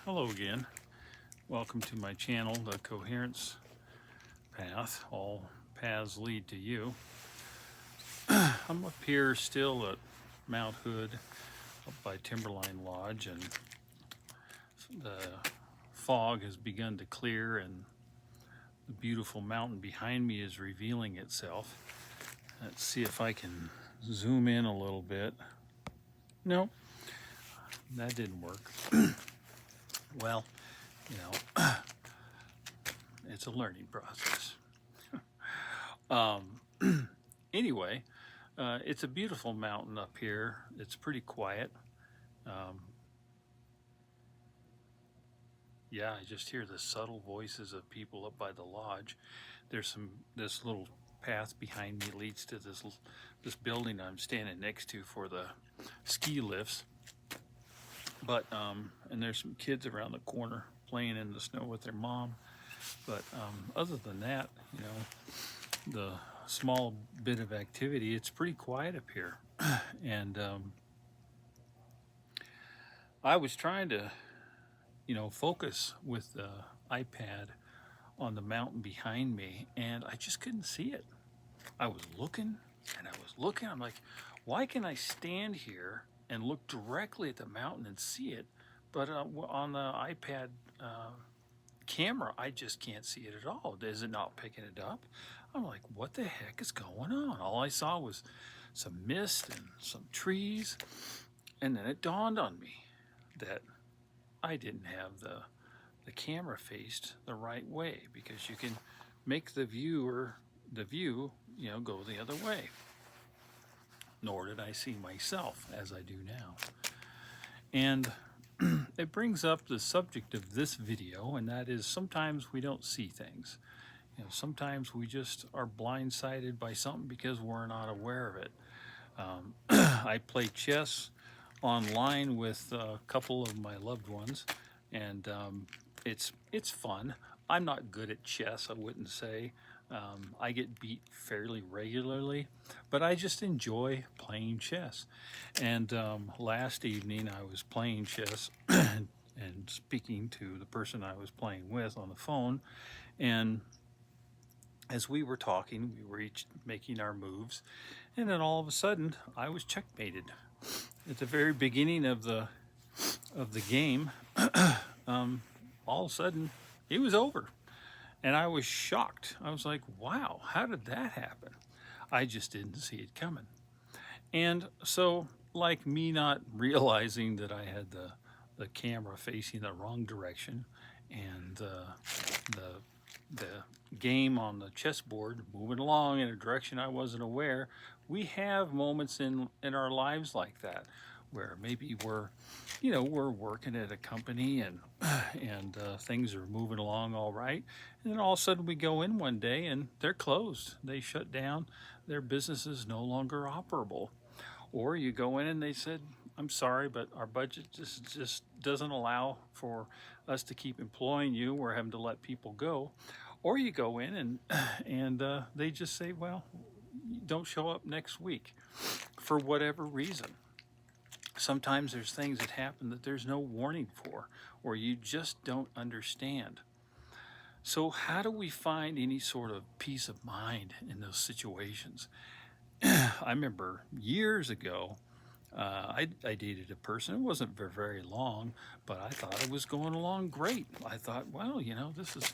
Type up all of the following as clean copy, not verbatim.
Hello again. Welcome to my channel, the Coherence Path. All paths lead to you. I'm up here still at Mount Hood up by Timberline Lodge, and the fog has begun to clear and the beautiful mountain behind me is revealing itself. Let's see if I can zoom in a little bit. No, that didn't work. Well, you know, it's a learning process. Anyway, it's a beautiful mountain up here. It's pretty quiet. Um, yeah, I just hear the subtle voices of people up by the lodge. This little path behind me leads to this building I'm standing next to for the ski lifts. But and there's some kids around the corner playing in the snow with their mom. But other than that, the small bit of activity, it's pretty quiet up here. And I was trying to, focus with the iPad on the mountain behind me, and I just couldn't see it. I was looking and I was looking. I'm like, why can I stand here and look directly at the mountain and see it, but on the iPad camera, I just can't see it at all. Is it not picking it up? I'm like, what the heck is going on? All I saw was some mist and some trees, and then it dawned on me that I didn't have the camera faced the right way, because you can make the view, go the other way. Nor did I see myself as I do now. And it brings up the subject of this video, and that is sometimes we don't see things. Sometimes we just are blindsided by something because we're not aware of it. I play chess online with a couple of my loved ones, and it's fun. I'm not good at chess, I wouldn't say. I get beat fairly regularly, but I just enjoy playing chess. And last evening I was playing chess and speaking to the person I was playing with on the phone, and as we were talking, we were each making our moves, and then all of a sudden I was checkmated at the very beginning of the game. All of a sudden it was over, and I was shocked. I was like, wow, how did that happen? I just didn't see it coming. And so, like me not realizing that I had the camera facing the wrong direction, and the game on the chessboard moving along in a direction I wasn't aware, we have moments in our lives like that, where maybe we're working at a company, and things are moving along all right, and then all of a sudden we go in one day and they're closed, they shut down, their business is no longer operable. Or you go in and they said, I'm sorry, but our budget just doesn't allow for us to keep employing you, we're having to let people go. Or you go in and they just say, well, don't show up next week for whatever reason. Sometimes there's things that happen that there's no warning for, or you just don't understand. So how do we find any sort of peace of mind in those situations? I remember years ago, I dated a person. It wasn't for very long, but I thought it was going along great. I thought, well, this is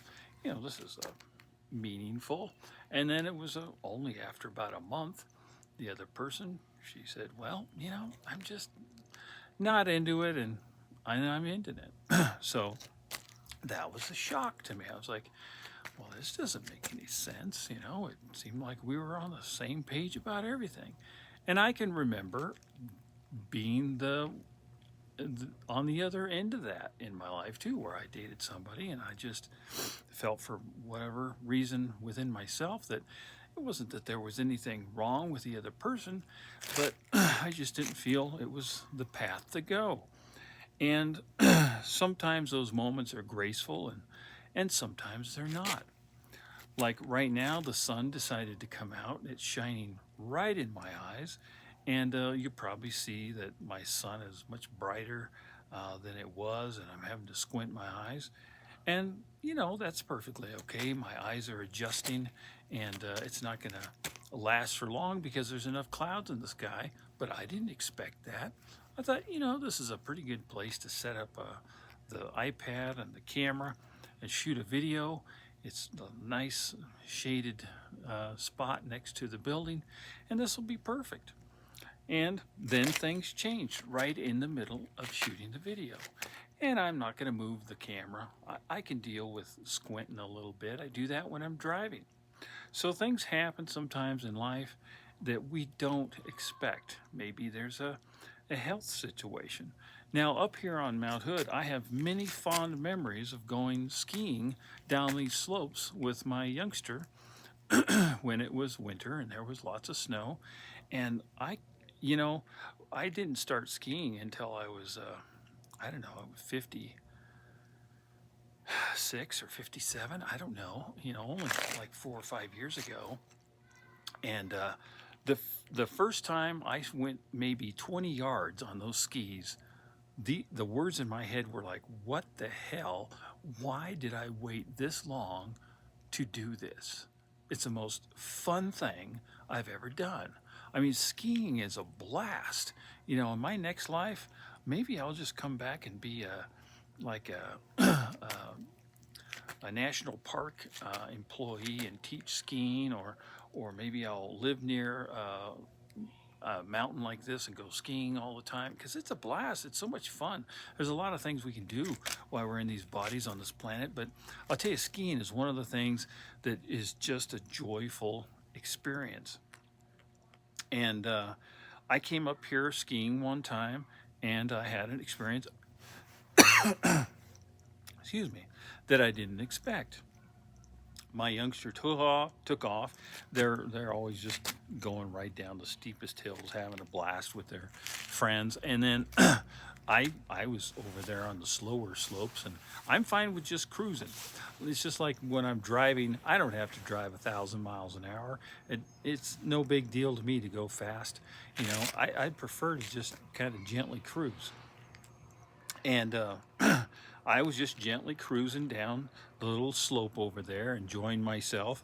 meaningful. And then it was only after about a month, the other person, she said, well, I'm just not into it, and I'm into it. So that was a shock to me. I was like, well, this doesn't make any sense. It seemed like we were on the same page about everything. And I can remember being on the other end of that in my life too, where I dated somebody and I just felt, for whatever reason within myself, that it wasn't that there was anything wrong with the other person, but I just didn't feel it was the path to go. And sometimes those moments are graceful, and sometimes they're not. Like right now, the sun decided to come out. It's shining right in my eyes, and you probably see that my sun is much brighter than it was, and I'm having to squint my eyes. And, that's perfectly okay. My eyes are adjusting, and it's not going to last for long because there's enough clouds in the sky. But I didn't expect that. I thought, this is a pretty good place to set up the iPad and the camera and shoot a video. It's a nice shaded spot next to the building, and this will be perfect. And then things changed right in the middle of shooting the video. And I'm not going to move the camera. I can deal with squinting a little bit. I do that when I'm driving. So things happen sometimes in life that we don't expect. Maybe there's a health situation. Now, up here on Mount Hood, I have many fond memories of going skiing down these slopes with my youngster when it was winter and there was lots of snow. And you know, I didn't start skiing until I was, I don't know, 56 or 57. I don't know, only like 4 or 5 years ago. And the first time I went maybe 20 yards on those skis, the words in my head were like, what the hell? Why did I wait this long to do this? It's the most fun thing I've ever done. I mean, skiing is a blast. In my next life, maybe I'll just come back and be like a national park employee and teach skiing, or maybe I'll live near a mountain like this and go skiing all the time, because it's a blast. It's so much fun. There's a lot of things we can do while we're in these bodies on this planet, but I'll tell you, skiing is one of the things that is just a joyful experience. And I came up here skiing one time, and I had an experience, excuse me, that I didn't expect. My youngster took off. They're always just going right down the steepest hills, having a blast with their friends. And then I was over there on the slower slopes, and I'm fine with just cruising. It's just like when I'm driving, I don't have to drive 1,000 miles an hour. It's no big deal to me to go fast. I prefer to just kind of gently cruise. And I was just gently cruising down the little slope over there, enjoying myself,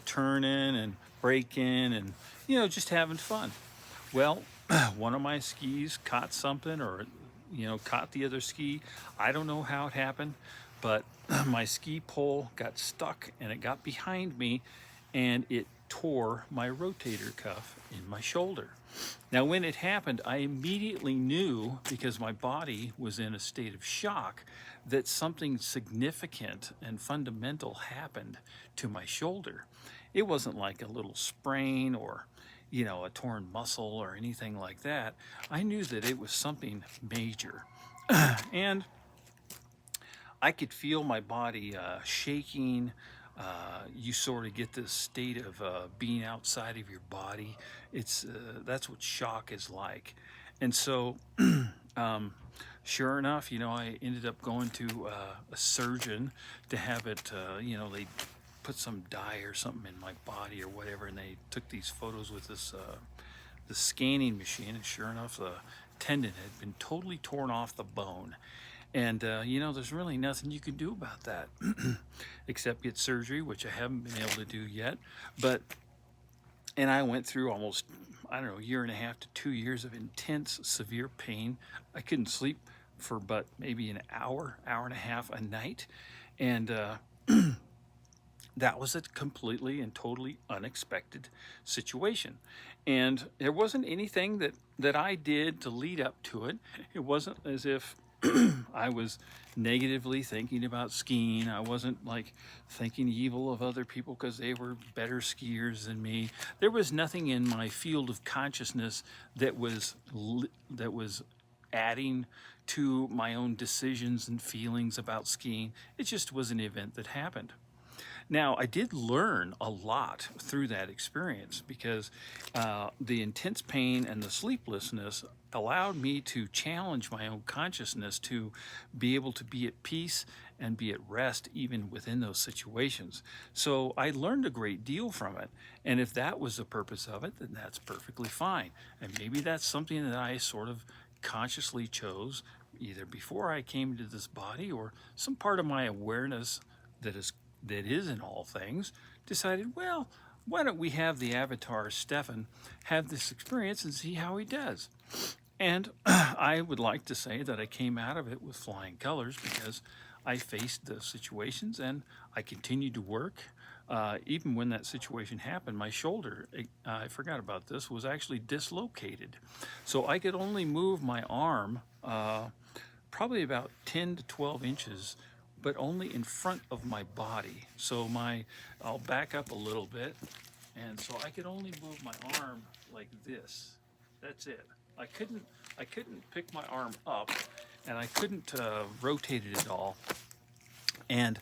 turning and braking and, just having fun. Well, one of my skis caught something, or, caught the other ski. I don't know how it happened, but my ski pole got stuck and it got behind me, and it tore my rotator cuff in my shoulder. Now, when it happened, I immediately knew, because my body was in a state of shock, that something significant and fundamental happened to my shoulder. It wasn't like a little sprain or, a torn muscle or anything like that. I knew that it was something major. And I could feel my body shaking. You sort of get this state of being outside of your body. That's what shock is like. And so, sure enough, I ended up going to a surgeon to have it. They put some dye or something in my body or whatever, and they took these photos with this the scanning machine. And sure enough, the tendon had been totally torn off the bone. And, there's really nothing you can do about that except get surgery, which I haven't been able to do yet. And I went through almost, I don't know, a year and a half to 2 years of intense, severe pain. I couldn't sleep for but maybe an hour and a half a night. And that was a completely and totally unexpected situation. And there wasn't anything that I did to lead up to it. It wasn't as if I was negatively thinking about skiing. I wasn't like thinking evil of other people because they were better skiers than me. There was nothing in my field of consciousness that was adding to my own decisions and feelings about skiing. It just was an event that happened. Now, I did learn a lot through that experience, because the intense pain and the sleeplessness allowed me to challenge my own consciousness to be able to be at peace and be at rest even within those situations. So I learned a great deal from it. And if that was the purpose of it, then that's perfectly fine. And maybe that's something that I sort of consciously chose either before I came to this body or some part of my awareness that is in all things decided, well, why don't we have the avatar Stefan have this experience and see how he does? And I would like to say that I came out of it with flying colors because I faced the situations and I continued to work. Even when that situation happened, my shoulder, I forgot about this, was actually dislocated. So I could only move my arm probably about 10 to 12 inches, but only in front of my body. So I'll back up a little bit. And so I could only move my arm like this. That's it. I couldn't pick my arm up, and I couldn't rotate it at all. And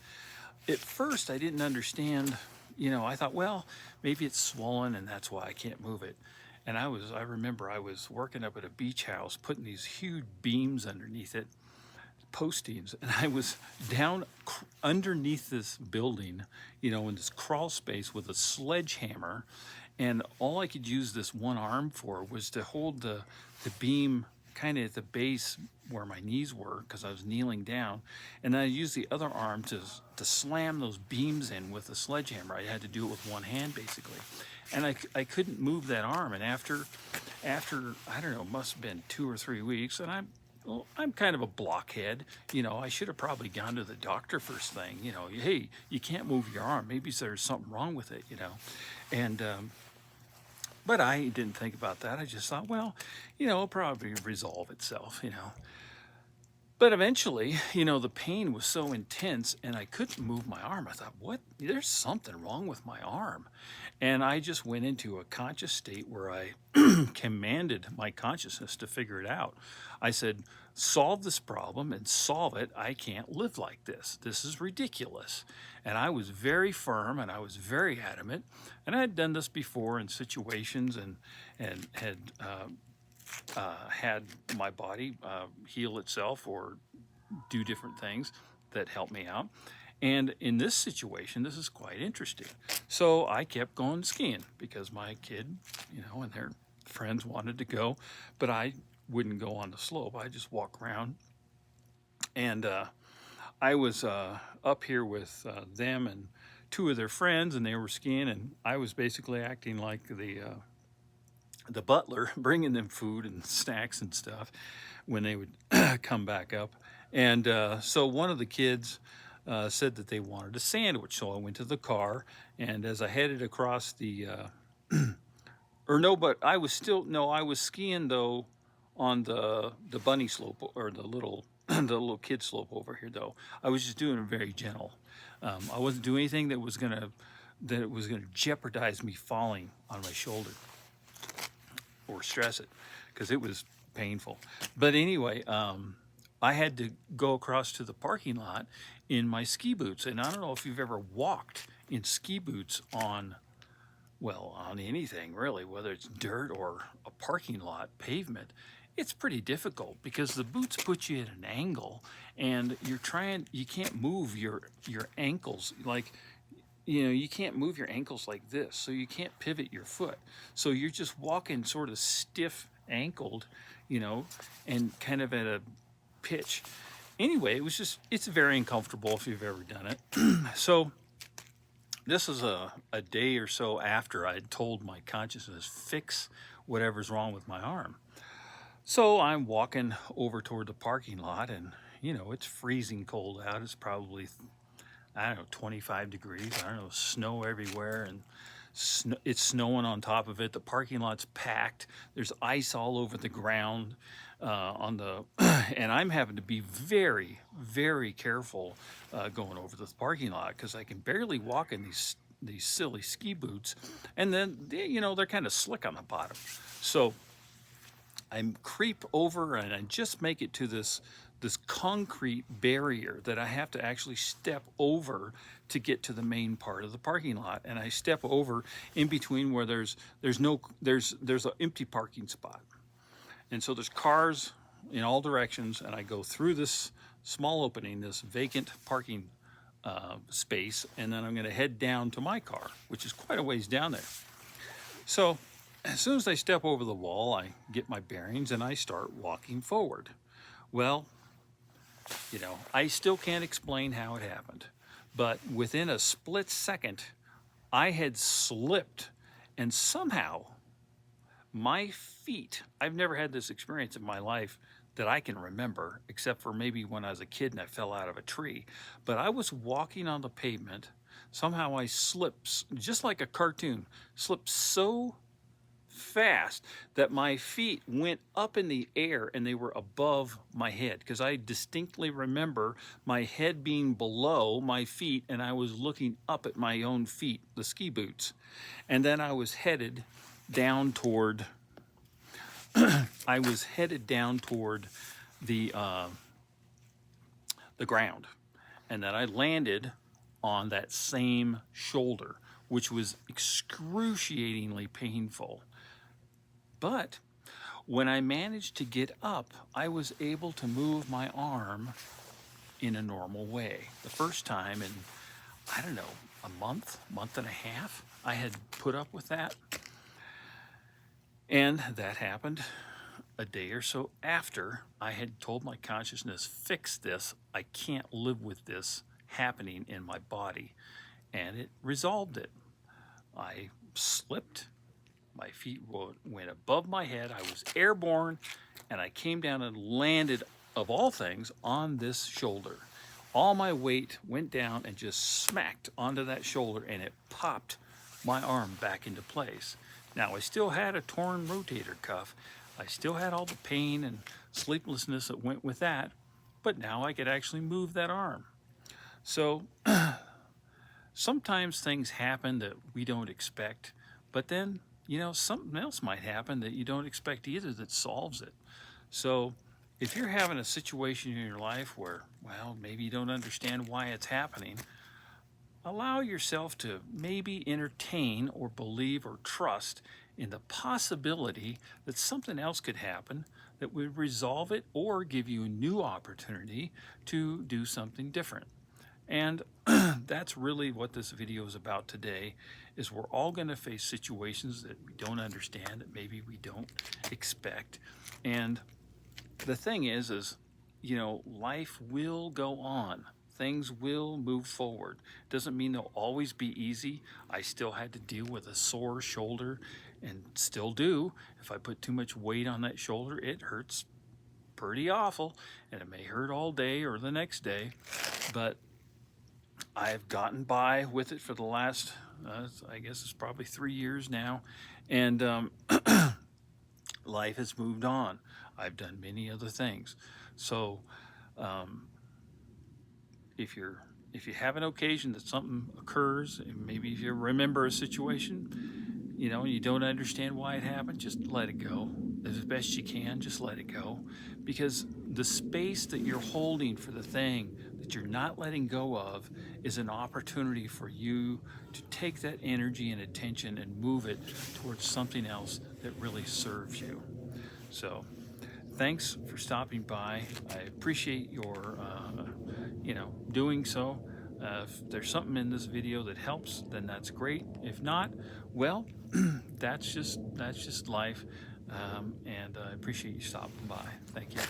at first, I didn't understand. I thought, well, maybe it's swollen, and that's why I can't move it. And I remember I was working up at a beach house, putting these huge beams underneath it, postings, and I was down underneath this building, in this crawl space with a sledgehammer, and all I could use this one arm for was to hold the beam kind of at the base where my knees were because I was kneeling down, and then I used the other arm to slam those beams in with a sledgehammer. I had to do it with one hand basically, and I couldn't move that arm. And after I don't know, must have been 2 or 3 weeks, and I'm kind of a blockhead. I should have probably gone to the doctor first thing. Hey, you can't move your arm. Maybe there's something wrong with it. And but I didn't think about that. I just thought, well, it'll probably resolve itself. But eventually, the pain was so intense and I couldn't move my arm. I thought, what? There's something wrong with my arm. And I just went into a conscious state where I commanded my consciousness to figure it out. I said, solve this problem and solve it. I can't live like this. This is ridiculous. And I was very firm and I was very adamant. And I had done this before in situations and had had my body heal itself or do different things that helped me out. And in this situation, this is quite interesting. So I kept going skiing because my kid, and their friends wanted to go, but I wouldn't go on the slope. I just walk around. And I was up here with them and 2 of their friends, and they were skiing, and I was basically acting like the butler, bringing them food and snacks and stuff when they would come back up. And so one of the kids said that they wanted a sandwich. So I went to the car, and as I headed across I was skiing though on the bunny slope, or the little kid slope over here though. I was just doing it very gentle. I wasn't doing anything that was gonna jeopardize me falling on my shoulder or stress it, because it was painful. But anyway, I had to go across to the parking lot in my ski boots. And I don't know if you've ever walked in ski boots on anything really, whether it's dirt or a parking lot pavement. It's pretty difficult because the boots put you at an angle, and you can't move your ankles like, you can't move your ankles like this, so you can't pivot your foot. So you're just walking sort of stiff ankled, and kind of at a pitch. Anyway, it's very uncomfortable if you've ever done it. So this is a day or so after I'd told my consciousness, fix whatever's wrong with my arm. So I'm walking over toward the parking lot, and it's freezing cold out. It's probably, 25 degrees. Snow everywhere, and it's snowing on top of it. The parking lot's packed. There's ice all over the ground and I'm having to be very, very careful going over the parking lot because I can barely walk in these silly ski boots, and then they're kind of slick on the bottom. So I creep over and I just make it to this concrete barrier that I have to actually step over to get to the main part of the parking lot. And I step over in between where there's an empty parking spot. And so there's cars in all directions, and I go through this small opening, this vacant parking space, and then I'm going to head down to my car, which is quite a ways down there. So as soon as I step over the wall, I get my bearings and I start walking forward. Well, You know, I still can't explain how it happened, but within a split second, I had slipped, and somehow my feet, I've never had this experience in my life that I can remember, except for maybe when I was a kid and I fell out of a tree. But I was walking on the pavement. Somehow I slipped, just like a cartoon, slipped so fast that my feet went up in the air and they were above my head, because I distinctly remember my head being below my feet and I was looking up at my own feet, the ski boots. And then I was headed down toward the ground, and then I landed on that same shoulder, which was excruciatingly painful. But when I managed to get up, I was able to move my arm in a normal way. The first time in, I don't know, a month and a half, I had put up with that. And that happened a day or so after I had told my consciousness, fix this. I can't live with this happening in my body. And it resolved it. I slipped. My feet went above my head. I was airborne, and I came down and landed, of all things, on this shoulder. All my weight went down and just smacked onto that shoulder, and it popped my arm back into place. Now, I still had a torn rotator cuff. I still had all the pain and sleeplessness that went with that, but now I could actually move that arm. So sometimes things happen that we don't expect, but then, you know, something else might happen that you don't expect either that solves it. So if you're having a situation in your life where, well, maybe you don't understand why it's happening, allow yourself to maybe entertain or believe or trust in the possibility that something else could happen that would resolve it or give you a new opportunity to do something different. And that's really what this video is about today, is we're all going to face situations that we don't understand, that maybe we don't expect. And the thing is, you know, life will go on. Things will move forward. Doesn't mean they'll always be easy. I still had to deal with a sore shoulder, and still do. If I put too much weight on that shoulder, it hurts pretty awful, and it may hurt all day or the next day. But I've gotten by with it for the last, I guess it's probably 3 years now, and life has moved on. I've done many other things. So if you have an occasion that something occurs, and maybe if you remember a situation, you know, you don't understand why it happened, just let it go. As best you can, just let it go. Because the space that you're holding for the thing that you're not letting go of is an opportunity for you to take that energy and attention and move it towards something else that really serves you. So thanks for stopping by. I appreciate your doing so. If there's something in this video that helps, then that's great. If not, well, that's just life. And I appreciate you stopping by. Thank you.